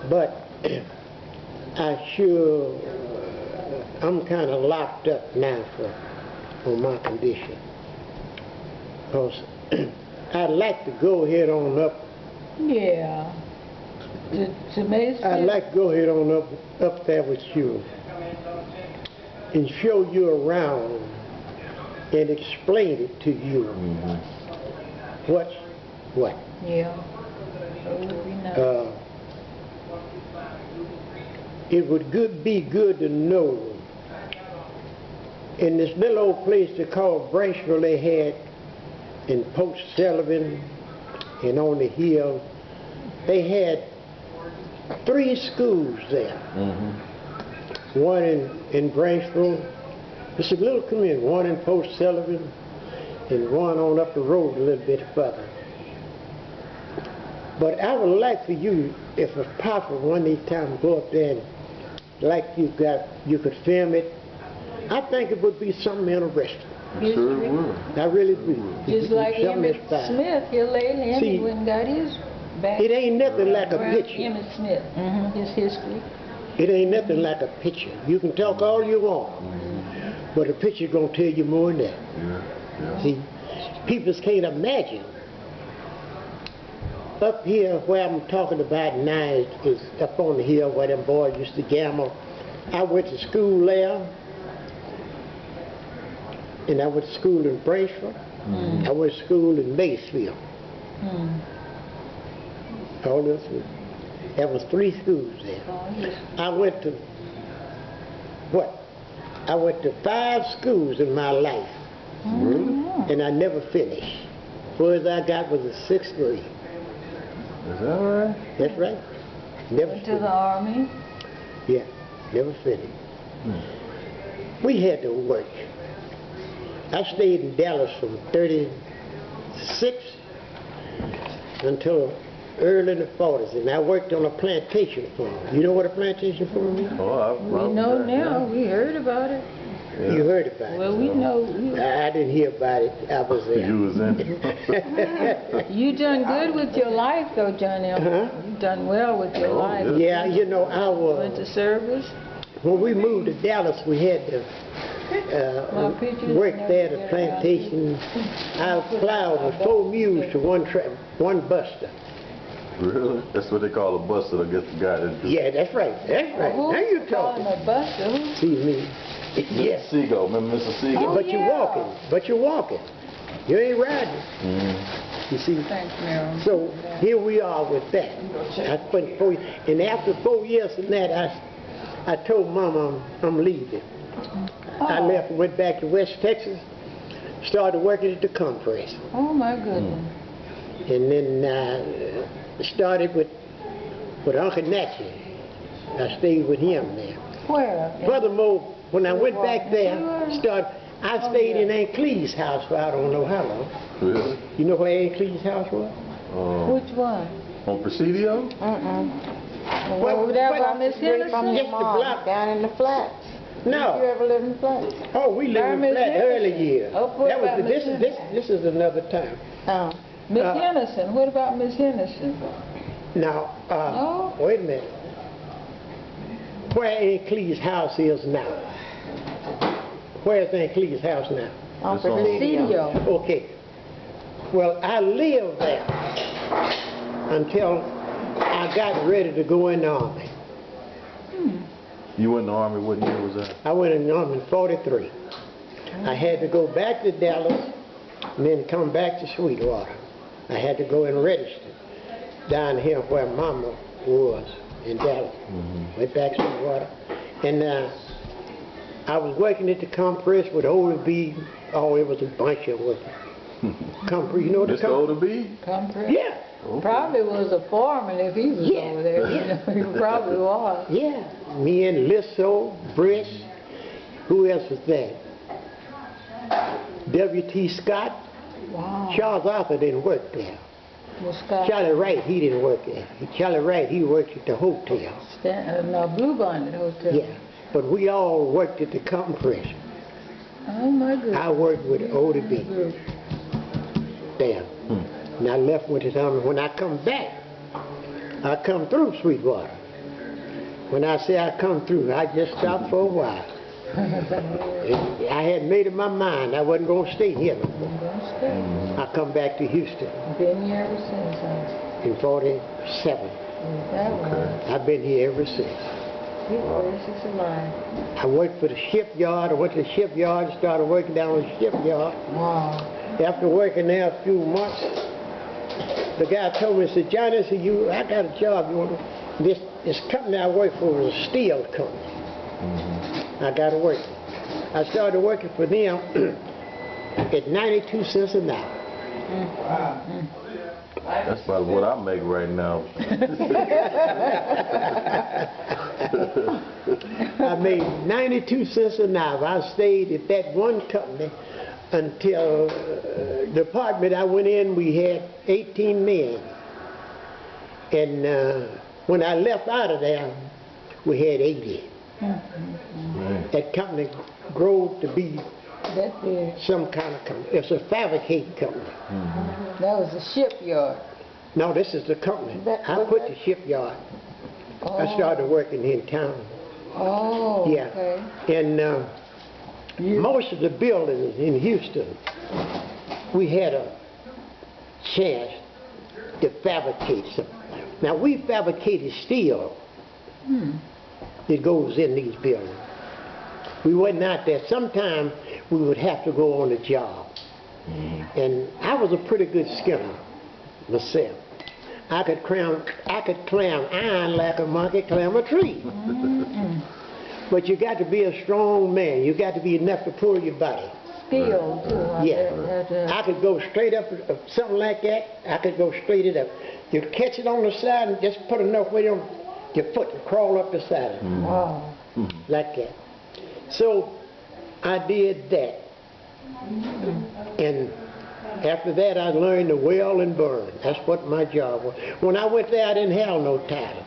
But I'm kind of locked up now on my condition. Because I'd like to go ahead on up. Yeah. To Mason? I'd like to go ahead on up there with you and show you around and explain it to you. What's what? Yeah. That would be nice. It would be good to know. In this little old place they called Branchville, they had in Post Sullivan and on the hill, they had 3 schools there. One in Branchville, it's a little community, one in Post Sullivan, and one on up the road a little bit further. But I would like for you, if it's possible, one of these times go up there and like you could film it. I think it would be something interesting. Sure it would. I really do. Just like Emmett Smith, here lately, Emmett went and got his back. It ain't nothing like a picture. Emmett Smith, his history. It ain't nothing like a picture. You can talk all you want, but a picture's gonna tell you more than that. See, people can't imagine. Up here where I'm talking about now is up on the hill where them boys used to gamble. I went to school there, and I went to school in Branchville. I went to school in Maysville. All this, there was 3 schools there. I went to 5 schools in my life, and I never finished. First I got was the 6th grade. Is that right? That's right. Never Went to finished. the Army. Yeah, never finished. We had to work. I stayed in Dallas from 36 until early in the 40s, and I worked on a plantation farm. You know what a plantation farm is? Oh, We know now. We heard about it. You heard about it. Well, we know. I didn't hear about it. I was there. You was in it. You done good with your life, though, John L. You done well with your life. Yeah, you know, Went to service. when we moved to Dallas, we had to work there at the plantation. I plowed with 4 mules to one buster. Really? That's what they call a buster, I guess the guy that do. Yeah, that's right. That's right. Who Now you calling talking. a buster? Who? See me? Yes. Seagull, remember Mr. Seagull? But you're yeah. walking. But you're walking. You ain't riding. You see? Thanks, Mary. So here we are with that. I spent 4 years, and after 4 years in that, I told Mama I'm leaving. I left and went back to West Texas, started working at the compress, Oh, my goodness. and then started with Uncle Natchez. I stayed with him there. Where? Furthermore, when I went back there, I stayed in Aunt Clee's house for I don't know how long. Really? You know where Aunt Clee's house was? Which one? On Presidio? Over there by Miss Henderson? Just the block. Down in the flats. No. You ever lived in the flats? Oh, we lived in Miss flat Henderson. early years. Oh, what That was about Miss this is another time. Oh. Miss Henderson. What about Miss Henderson? Now, No? wait a minute. Where Aunt Clee's house is now? Where's Aunt Clee's house now? On It's on- Presidio. Presidio. Okay. Well, I lived there until I got ready to go in the Army. You went in the Army, what year was that? I went in the Army in 43. I had to go back to Dallas and then come back to Sweetwater. I had to go and register down here where Mama was in Dallas. Went back to Sweetwater. And I was working at the compress with Oda B. Oh, it was a bunch of work. Compress, you know the Mr. Oda B? Compress? Yeah, Probably was a foreman if he was Yeah, over there. yeah. You know, he probably was. yeah. Me and Lisso, Briss, who else was there? W.T. Scott. Wow. Charles Arthur didn't work there. Well, Scott, Charlie Wright, he didn't work there. Charlie Wright, he worked at the hotel. Blue Bonnet Hotel. Yeah, but we all worked at the compress. Oh, my goodness. I worked with Oda B. There. And I left with his army. When I come back, I come through Sweetwater. When I say I come through, I just stopped for a while. I had made up my mind I wasn't going to stay here no more. Don't stay. I come back to Houston Been here ever since, huh? in 47. Is that right? I've been here ever since. Good gracious alive. I worked for the shipyard. I went to the shipyard and started working down on the shipyard. Wow. After working there a few months, the guy told me, he said, Johnny, I said, I got a job. You want to? This company I work for was a steel company. I got to work. I started working for them at 92 cents an hour. That's about what I make right now. I made 92 cents an hour. I stayed at that one company until the department I went in, we had 18 men. And when I left out of there, we had 80. That company grew to be That big. some kind of company. It's a fabricating company. That was a shipyard. No, this is the company. I quit the shipyard. I started working in town. Oh, Yeah. okay. And most of the buildings in Houston, we had a chance to fabricate something. Now, we fabricated steel that goes in these buildings. We wasn't out there. Sometimes we would have to go on the job. And I was a pretty good skinner myself. I could climb iron like a monkey climb a tree. But you got to be a strong man. You got to be enough to pull your body. Steel, too. Yeah. I could go straight up, something like that. I could go straight it up. You catch it on the side and just put enough weight on your foot and crawl up the side of it. Wow. Like that. So I did that. And after that, I learned to weld and burn. That's what my job was. When I went there, I didn't have no title.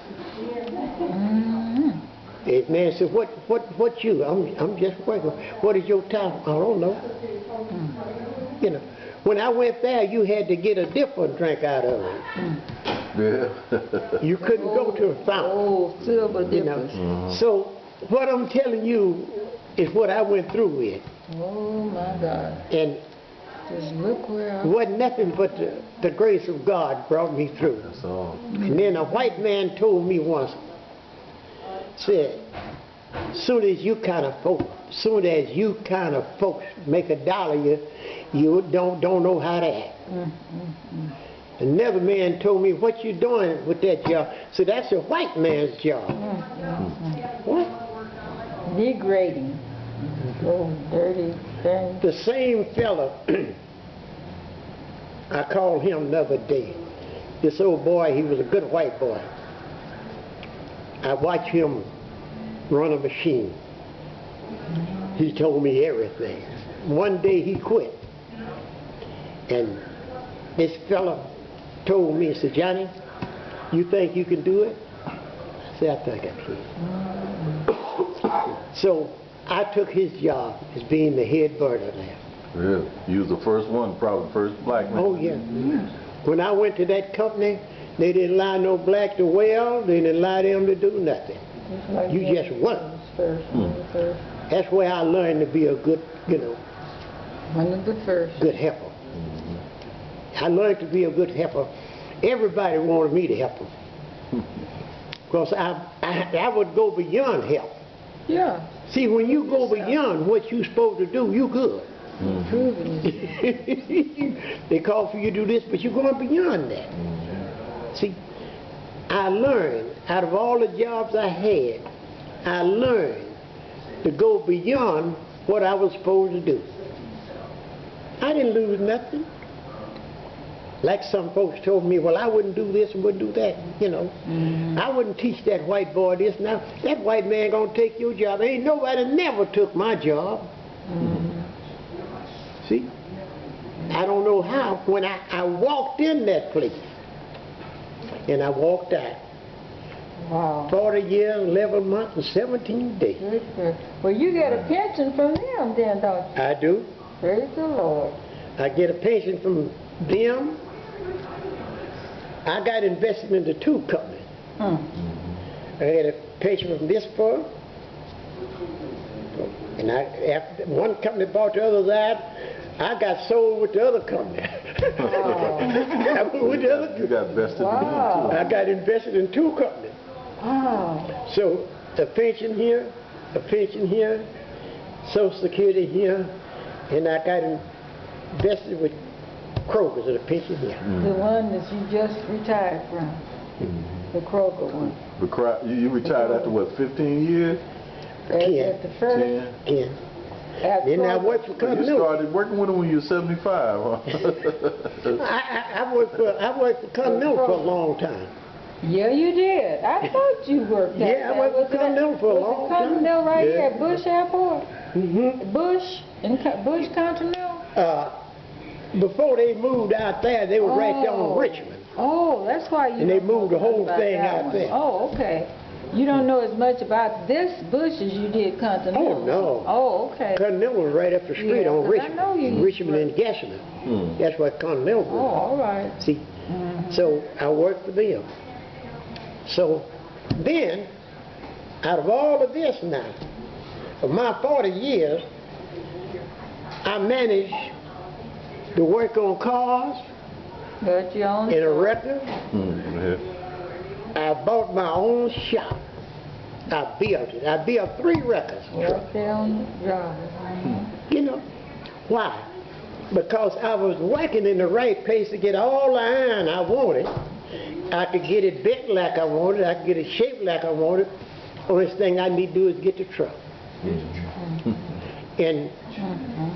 The man said, what you? I'm just working. What is your title? I don't know. You know, when I went there, you had to get a different drink out of it. Yeah. You couldn't go to a fountain. Oh, silver You know. dippers. So what I'm telling you is what I went through with. Oh, my God. And Just look where I... wasn't nothing but the grace of God brought me through. That's all. And then a white man told me once, said, soon as you kind of folks make a dollar, you don't know how to act. Another man told me, what you doing with that job? So that's a white man's job. What? Degrading. Oh, dirty thing. The same fella, I called him the other day. This old boy, he was a good white boy. I watched him run a machine. He told me everything. One day he quit. And this fella told me, he said, Johnny, you think you can do it? I said, I think I can. So I took his job as being the head burner there. Yeah. You was the first one, probably the first black man. Oh, yeah. When I went to that company, they didn't allow no black to weld. They didn't allow them to do nothing. Like You just work. First. That's where I learned to be a good, One of the first. good helper. I learned to be a good helper. Everybody wanted me to help them. Because I would go beyond help. Yeah. See, when you go beyond what you're supposed to do, you good. Proving it. They call for you to do this, but you're going beyond that. See, I learned, out of all the jobs I had, I learned to go beyond what I was supposed to do. I didn't lose nothing. Like some folks told me, well, I wouldn't do this and wouldn't do that, I wouldn't teach that white boy this. Now, that white man gonna take your job. Ain't nobody never took my job. See? I don't know how. When I walked in that place, and I walked out, Wow. 40 years, 11 months, and 17 days. Good. Well, you get a pension from them then, don't you? I do. Praise the Lord. I get a pension from them. I got invested into two companies. I had a patient from this far, and after one company bought the other side, I got sold with the other company. I went with the other. You got vested in Wow. them I got invested in 2 companies. Wow. So a pension here, Social Security here, and I got invested with Kroger's at a pension here. The one that you just retired from. The Kroger one. too. You retired after what, 15 years? At the first. 10? Again. At Then I Kroger. worked for You Continental. started working with them when you were 75, huh? I worked for Continental for a long time. Yeah, you did. I thought you worked at Yeah, I that. worked for Was it at- Continental for a was it long time. Continental right here Yeah. at Bush Airport? Mm-hmm. Bush? Bush Continental? Before they moved out there, they were right there on Richmond. Oh, that's why you And they don't know moved the much whole about thing that out one. there. Oh, okay. You don't know as much about this Bush as you did Continental. Oh, no. Oh, okay. Continental was right up the street Yeah, on 'cause I Richmond. know you used to Richmond work. and Gessner. Hmm. That's what Continental Oh, was. all right. See, so I worked for them. So then, out of all of this now, of my 40 years, I managed to work on cars Got your own. and a record. Yeah. I bought my own shop. I built it. I built 3 records. Right there on the drive. You know, why? Because I was working in the right place to get all the iron I wanted. I could get it bent like I wanted. I could get it shaped like I wanted. Only thing I need to do is get the truck. And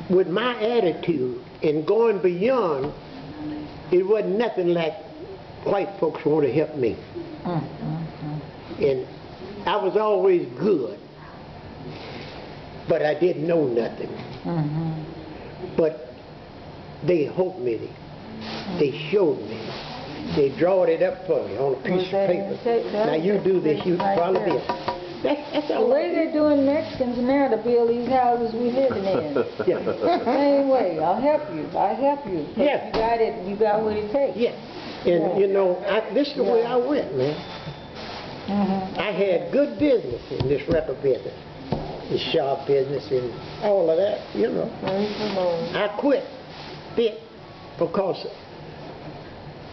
with my attitude and going beyond, it wasn't nothing like white folks want to help me. And I was always good, but I didn't know nothing. But they helped me. They showed me. They drawed it up for me on a piece of paper. Now you do this, you follow this. That's The all way right. they're doing Mexicans now to build these houses we living in. Yeah. Same way. I'll help you. 'Cause Yeah. You got it. You got what it takes. Yeah. And you know, this is the way I went, man. I had good business in this record business, the shop business and all of that, you know. Praise the Lord. I quit it because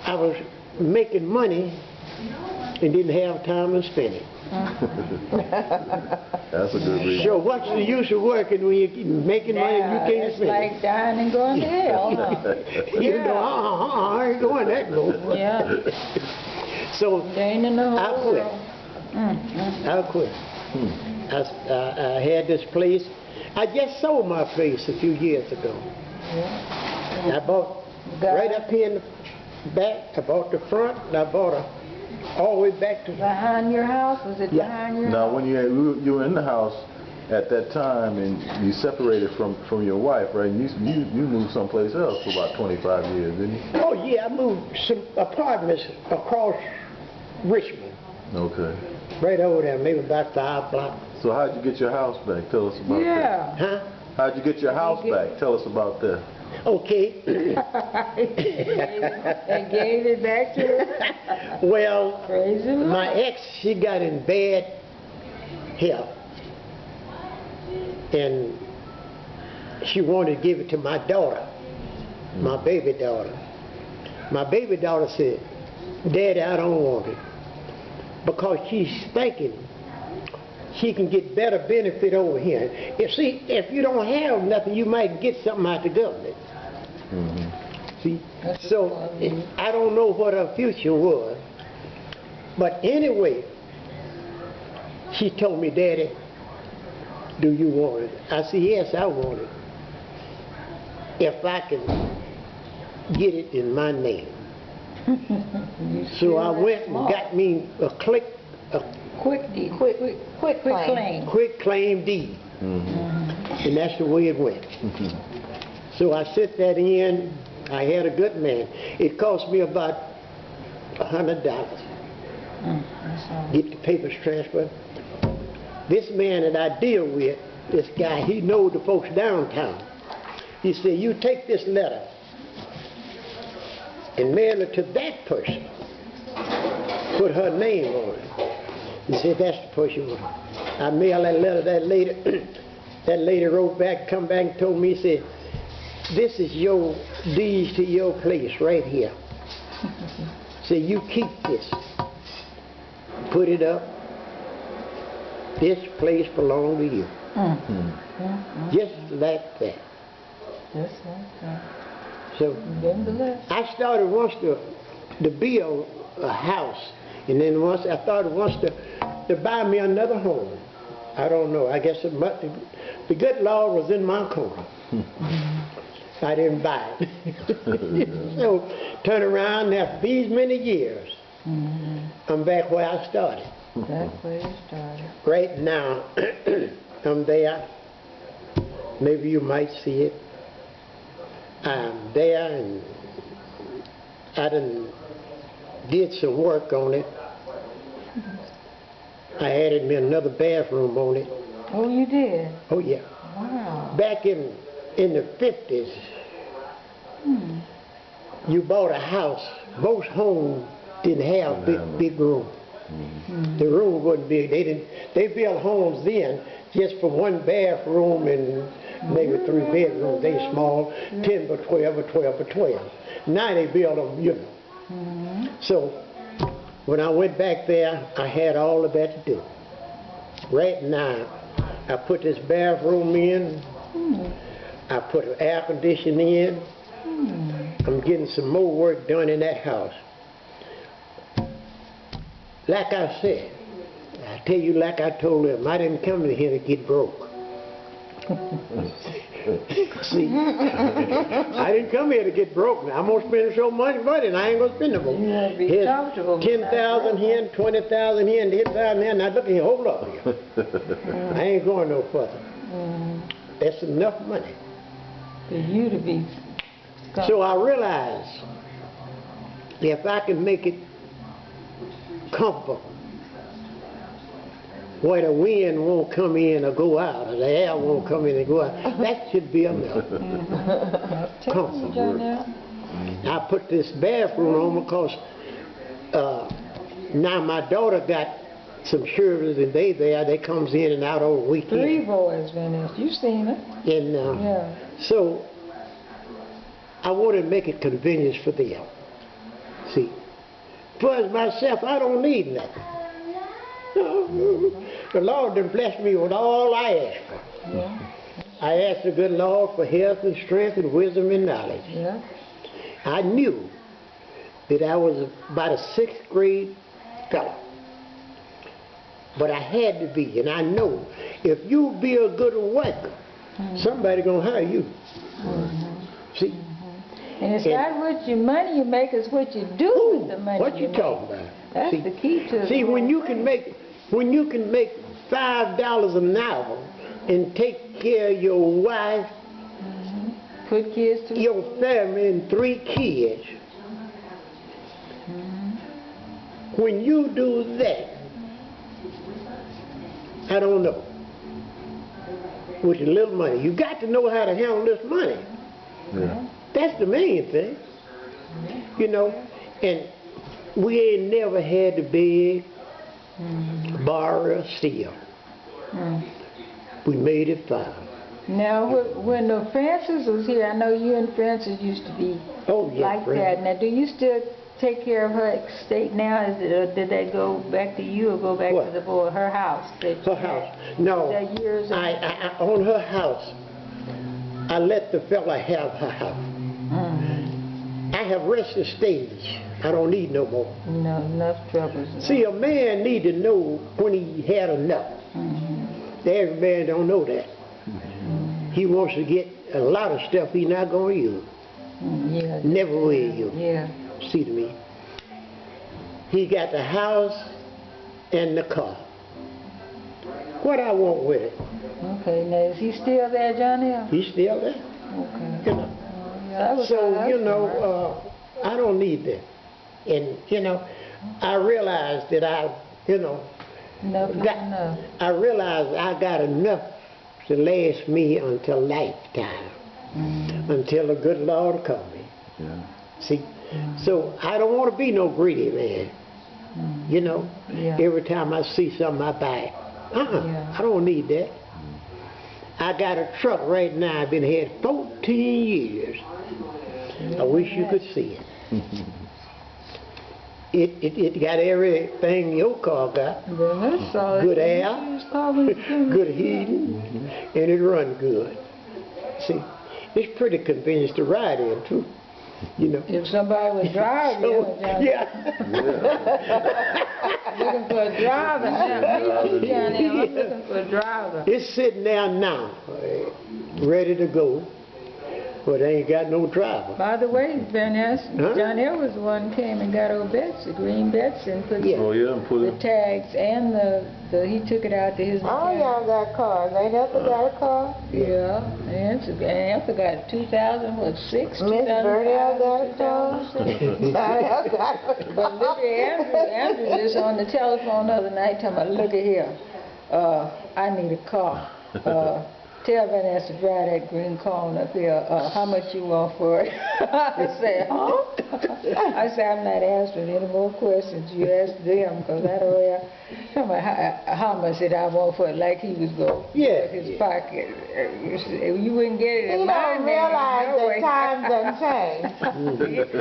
I was making money and didn't have time to spend it. That's a good reason. So what's the use of working when you're making money and you can't It's spend like dying and going to hell. Huh? it? You know, I ain't going that low. Yeah. So Ain't in the whole I quit. world. I quit. I had this place. I just sold my place a few years ago. I bought right up here in the back. I bought the front, and I bought all the way back to. Behind your house? Was it Yeah. behind your Now, house? when you were in the house at that time and you separated from your wife, right? And you moved someplace else for about 25 years, didn't you? Oh yeah, I moved some apartments across Richmond, Okay. right over there, maybe about 5 blocks. So how'd you get your house back? Tell us about that. Yeah. Huh? How'd you get your house back? Tell us about that. Okay. They gave it back to her? Well, Praise the Lord. my ex, she got in bad health, and she wanted to give it to my daughter, my baby daughter. My baby daughter said, "Daddy, I don't want it," because she's thinking she can get better benefit over here. If you don't have nothing, you might get something out the government. See, so I don't know what her future was, but anyway, she told me, "Daddy, do you want it?" I said, "Yes, I want it. If I can get it in my name." So I went and got me a Quick deed. Quick claim. quick claim deed, and that's the way it went. So I sent that in. I had a good man. It cost me about $100. Get the papers transferred. This man that I deal with, this guy, he knows the folks downtown. He said, "You take this letter and mail it to that person. Put her name on it. He said, that's the person you want. I mailed that letter, that lady, that lady wrote back, come back and told me, said, this is your deeds to your place right here. Say, you keep this. Put it up. This place belongs to you. Just like that. Just like that. So Been blessed. I started once to build a house, and then once I thought once to buy me another home. I don't know. I guess the good Lord was in my corner. I didn't buy it. So turn around after these many years, I'm back where I started. That's where you started. Right now, I'm there. Maybe you might see it. I'm there, and I done did some work on it. I added me another bathroom on it. Oh, you did? Oh yeah. Wow. Back in the 50s, you bought a house. Most homes didn't have big room. The room wasn't big. They built homes then just for one bathroom and maybe 3 bedrooms. They small, 10 by 12 or 12 by 12. Now they build them, you know. So when I went back there, I had all of that to do. Right now, I put this bathroom in. I put an air conditioner in. I'm getting some more work done in that house. Like I said, I tell you like I told them, I didn't come in here to get broke. See, I didn't come here to get broke. Now, I'm going to spend so much money and I ain't going to spend no more. You won't be Here's comfortable. 10,000 here and 20,000 here and 10,000 there. Now look here, hold up here. I ain't going no further. That's enough money. For you to be So I realized if I can make it comfortable, where the wind won't come in or go out, or the air won't come in and go out, that should be enough. Comfortable. I put this bathroom on because now my daughter got some shrivels and they comes in and out on weekends. 3 boys, Venice. You seen it. And Yeah. so I want to make it convenience for them. See, for as myself, I don't need nothing. The Lord done blessed me with all I asked for. Yeah. I asked the good Lord for health and strength and wisdom and knowledge. Yeah. I knew that I was about a 6th grade fellow. But I had to be, and I know if you be a good worker, somebody gonna hire you. See? And it's not what your money you make, it's what you do with the money What you make. talking about? That's See? the key to it. See, when you can make $5 an hour and take care of your wife, Put kids to your family, and 3 kids, when you do that, I don't know, with your little money, you got to know how to handle this money. Yeah. That's the main thing, you know. And we ain't never had to beg, borrow, or steal. We made it fine. Now, when the Francis was here, I know you and Francis used to be Oh yeah, like friend. that. Now, do you still take care of her estate now? Is it, or did that go back to you or go back What? to the boy, her house? That you Her had? house. No, That years ago? I on her house. I let the fella have her house. I have reached the stage. I don't need no more. No, enough troubles. See, a man need to know when he had enough. Every man don't know that. He wants to get a lot of stuff he not going to use. Yeah. Never will use. Yeah. See to me. He got the house and the car. What I want with it? Okay, now is he still there, Johnny? He's still there. Okay. You know. Yeah, that was So, her you husband, know, I don't need that. And, you know, I realized that enough is got, enough. I realized I got enough to last me until lifetime, until the good Lord come me. Yeah. See? So I don't want to be no greedy man. You know, Yeah. every time I see something, I buy it. Yeah. I don't need that. I got a truck right now. I've been here 14 years. I wish you could see it. It got everything your car got. Then that's all. Good air, She's calling you. good heating, and it run good. See, it's pretty convenient to ride in too. You know. If somebody would drive you, So, yeah. looking for a driver now. Me too, Johnny. I'm looking for a driver. It's sitting there now, ready to go, but ain't got no driver. By the way, Van Ness, Huh? John Hill was the one who came and got old Betsy, green Betsy, and put Yeah. Oh yeah, and put the it. tags and he took it out to his All mechanic. y'all got cars. Ain't Ethel got a car? Yeah, and I forgot 2006, Miss Burdell got a car? 2007. Burdell got a But look at Andrew just on the telephone the other night talking about, look at here, I need a car. Tell Van Ness to drive that green car on up here. How much you want for it? I said, huh? I said, I'm not answering any more questions. You ask them, because I don't have. Talking about how much did I want for it, like he was going to Yeah. his pocket. You wouldn't get it He in my don't name. realize no that way. times done changed.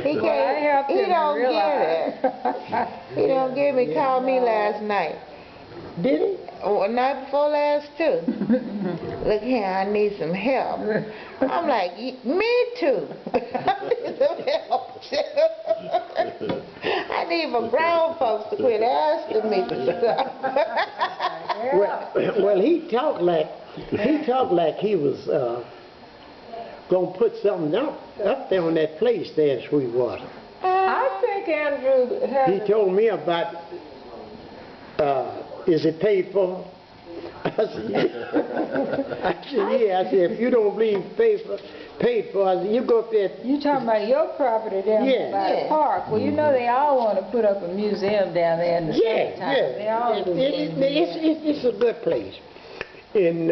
He Well, I can't, helped he him don't realize. get it. He don't get me, called me last night. Did he? Oh, night before last too. Look here, I need some help. I'm like, me too. I need some help too. I need my grown folks to quit asking me for stuff. Well, he talked like he was gonna put something up there on that place there in Sweetwater. I think Andrew has He told me about. Is it paid for? I said, yeah. I said, if you don't believe paid for, I said, you go up there. You talking about your property down Yeah. by the Yeah. park? Well, you know they all want to put up a museum down there in the Yeah, summertime. They all do. it's a good place. And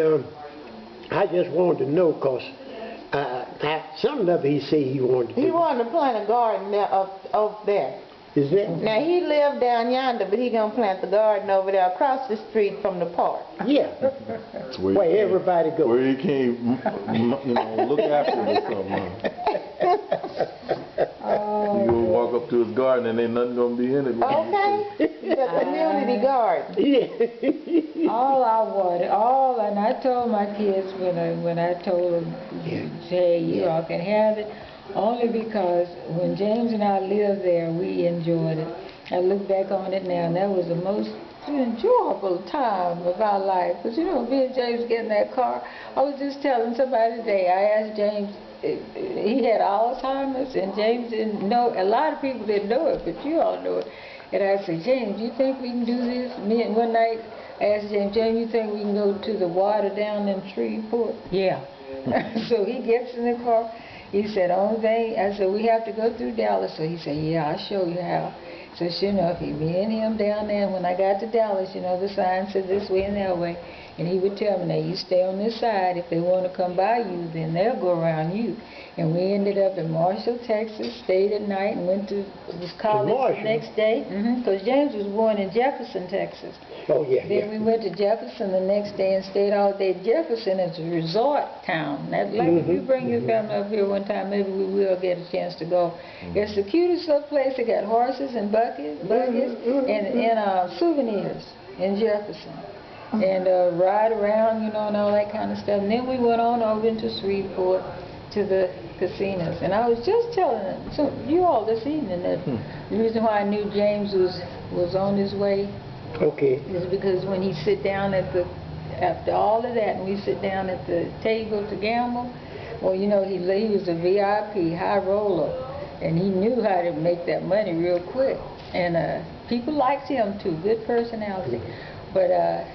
I just wanted to know, because something of it he said he wanted to He do. wanted to plant a garden there up there. Is that? Now he lived down yonder, but he gonna plant the garden over there across the street from the park. Yeah. That's where Where you can't- everybody goes. Where you can't, look after him or something. Oh, You gonna walk up to his garden and ain't nothing gonna be in it. Okay? The community garden. Yeah. all I wanted, and I told my kids when I told them, hey, you all can have it, only because when James and I lived there, we enjoyed it. I look back on it now, and that was the most enjoyable time of our life. Because, me and James getting that car, I was just telling somebody today, I asked James, he had Alzheimer's, and James didn't know, a lot of people didn't know it, but you all know it. And I said, James, you think we can do this? One night, I asked James, you think we can go to the water down in Shreveport? Yeah. So he gets in the car. He said, only thing, I said, we have to go through Dallas. So he said, yeah, I'll show you how. So sure enough, me and him down there, and when I got to Dallas, the sign said this way and that way. And he would tell me, now you stay on this side. If they want to come by you, then they'll go around you. And we ended up in Marshall, Texas, stayed at night, and went to this college the Marshall? next day. Because James was born in Jefferson, Texas. Oh, yeah. Then we went to Jefferson the next day and stayed all day. Jefferson is a resort town. If you bring your family up here one time, maybe we will get a chance to go. It's the cutest little place. They got horses and buggies and souvenirs in Jefferson. And ride around, and all that kind of stuff. And then we went on over into Shreveport to the casinos. And I was just telling you all this evening that the reason why I knew James was on his way Okay. is because when he sit down after all of that, and we sit down at the table to gamble, well, he was a VIP, high roller, and he knew how to make that money real quick. And people liked him too, good personality. But